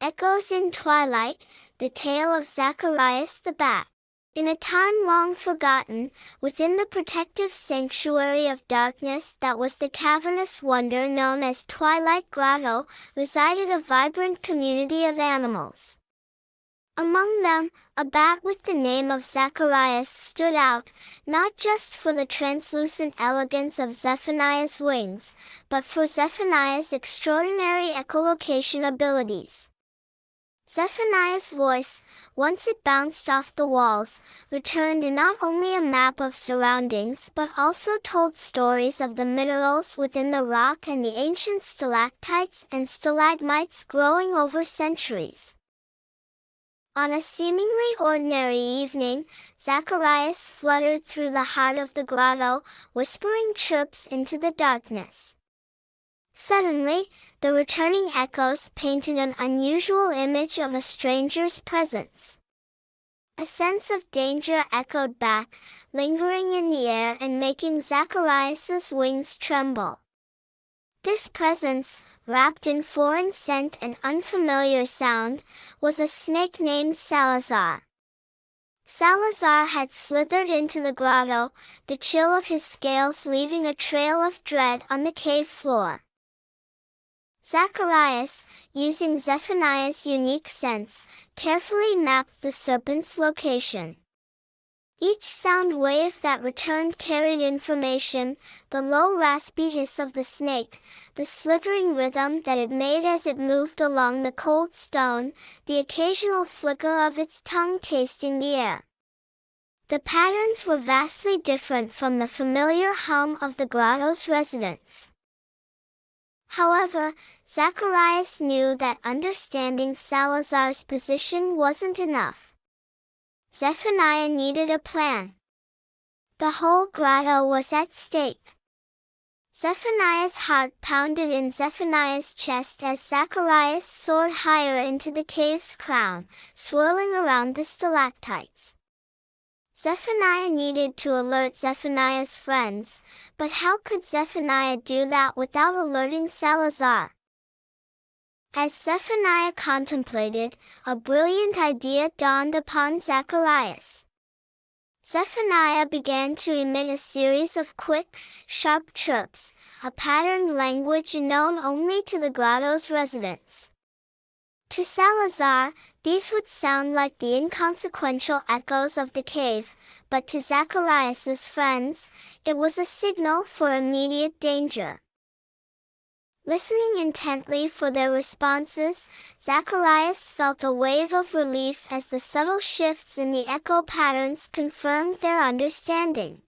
Echoes in Twilight, the tale of Zacharias the Bat. In a time long forgotten, within the protective sanctuary of darkness that was the cavernous wonder known as Twilight Grotto, resided a vibrant community of animals. Among them, a bat with the name of Zacharias stood out, not just for the translucent elegance of Zephaniah's wings, but for Zephaniah's extraordinary echolocation abilities. Zephaniah's voice, once it bounced off the walls, returned not only a map of surroundings but also told stories of the minerals within the rock and the ancient stalactites and stalagmites growing over centuries. On a seemingly ordinary evening, Zacharias fluttered through the heart of the grotto, whispering chirps into the darkness. Suddenly, the returning echoes painted an unusual image of a stranger's presence. A sense of danger echoed back, lingering in the air and making Zacharias's wings tremble. This presence, wrapped in foreign scent and unfamiliar sound, was a snake named Salazar. Salazar had slithered into the grotto, the chill of his scales leaving a trail of dread on the cave floor. Zacharias, using Zephaniah's unique sense, carefully mapped the serpent's location. Each sound wave that returned carried information: the low raspy hiss of the snake, the slithering rhythm that it made as it moved along the cold stone, the occasional flicker of its tongue tasting the air. The patterns were vastly different from the familiar hum of the grotto's residents. However, Zacharias knew that understanding Salazar's position wasn't enough. Zephaniah needed a plan. The whole grotto was at stake. Zephaniah's heart pounded in Zephaniah's chest as Zacharias soared higher into the cave's crown, swirling around the stalactites. Zephaniah needed to alert Zephaniah's friends, but how could Zephaniah do that without alerting Salazar? As Zephaniah contemplated, a brilliant idea dawned upon Zacharias. Zephaniah began to emit a series of quick, sharp chirps, a patterned language known only to the grotto's residents. To Salazar, these would sound like the inconsequential echoes of the cave, but to Zacharias's friends, it was a signal for immediate danger. Listening intently for their responses, Zacharias felt a wave of relief as the subtle shifts in the echo patterns confirmed their understanding.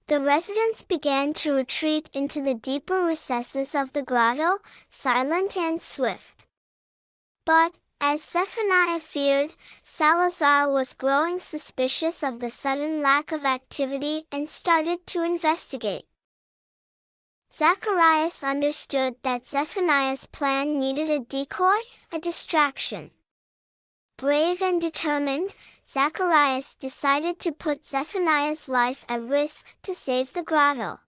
The residents began to retreat into the deeper recesses of the grotto, silent and swift. But, as Zephaniah feared, Salazar was growing suspicious of the sudden lack of activity and started to investigate. Zacharias understood that Zephaniah's plan needed a decoy, a distraction. Brave and determined, Zacharias decided to put Zephaniah's life at risk to save the grotto.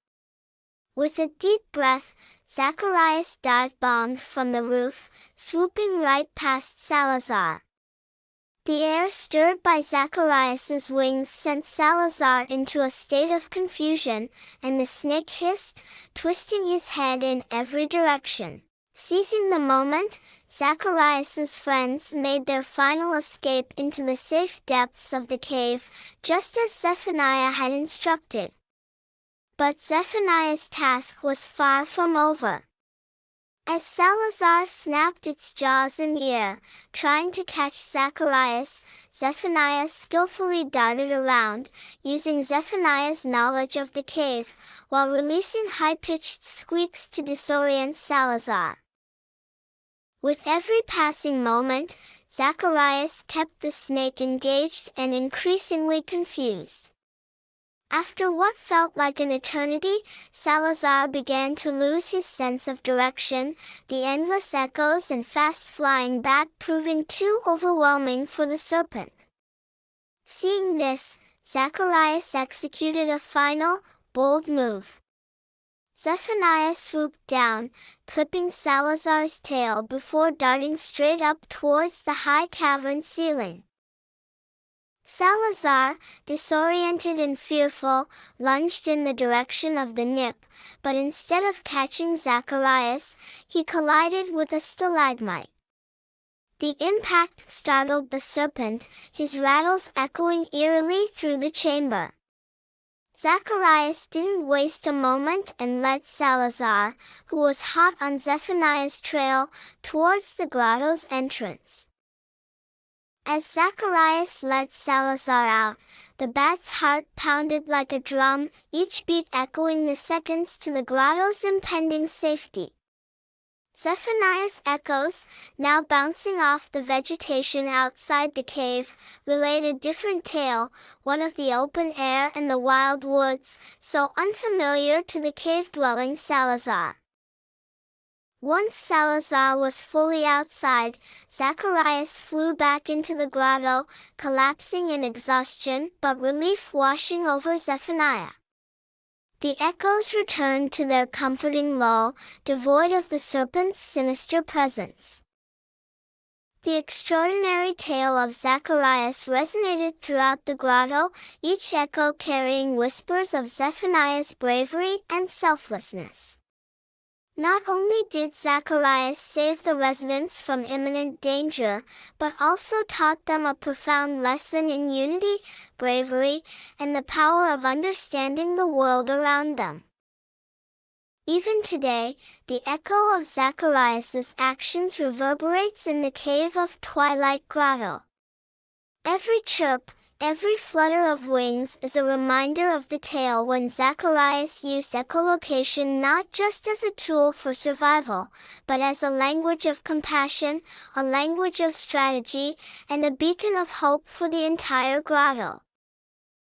With a deep breath, Zacharias dive-bombed from the roof, swooping right past Salazar. The air stirred by Zacharias's wings sent Salazar into a state of confusion, and the snake hissed, twisting his head in every direction. Seizing the moment, Zacharias's friends made their final escape into the safe depths of the cave, just as Zephaniah had instructed. But Zephaniah's task was far from over. As Salazar snapped its jaws in the air, trying to catch Zacharias, Zephaniah skillfully darted around, using Zephaniah's knowledge of the cave, while releasing high-pitched squeaks to disorient Salazar. With every passing moment, Zacharias kept the snake engaged and increasingly confused. After what felt like an eternity, Salazar began to lose his sense of direction, the endless echoes and fast-flying bat proving too overwhelming for the serpent. Seeing this, Zacharias executed a final, bold move. Zephaniah swooped down, clipping Salazar's tail before darting straight up towards the high cavern ceiling. Salazar, disoriented and fearful, lunged in the direction of the nip, but instead of catching Zacharias, he collided with a stalagmite. The impact startled the serpent, his rattles echoing eerily through the chamber. Zacharias didn't waste a moment and led Salazar, who was hot on Zephaniah's trail, towards the grotto's entrance. As Zacharias led Salazar out, the bat's heart pounded like a drum, each beat echoing the seconds to the grotto's impending safety. Zephaniah's echoes, now bouncing off the vegetation outside the cave, relate a different tale, one of the open air and the wild woods, so unfamiliar to the cave-dwelling Salazar. Once Salazar was fully outside, Zacharias flew back into the grotto, collapsing in exhaustion but relief washing over Zephaniah. The echoes returned to their comforting lull, devoid of the serpent's sinister presence. The extraordinary tale of Zacharias resonated throughout the grotto, each echo carrying whispers of Zephaniah's bravery and selflessness. Not only did Zacharias save the residents from imminent danger, but also taught them a profound lesson in unity, bravery, and the power of understanding the world around them. Even today, the echo of Zacharias' actions reverberates in the cave of Twilight Grotto. Every chirp, every flutter of wings is a reminder of the tale when Zacharias used echolocation not just as a tool for survival, but as a language of compassion, a language of strategy, and a beacon of hope for the entire grotto.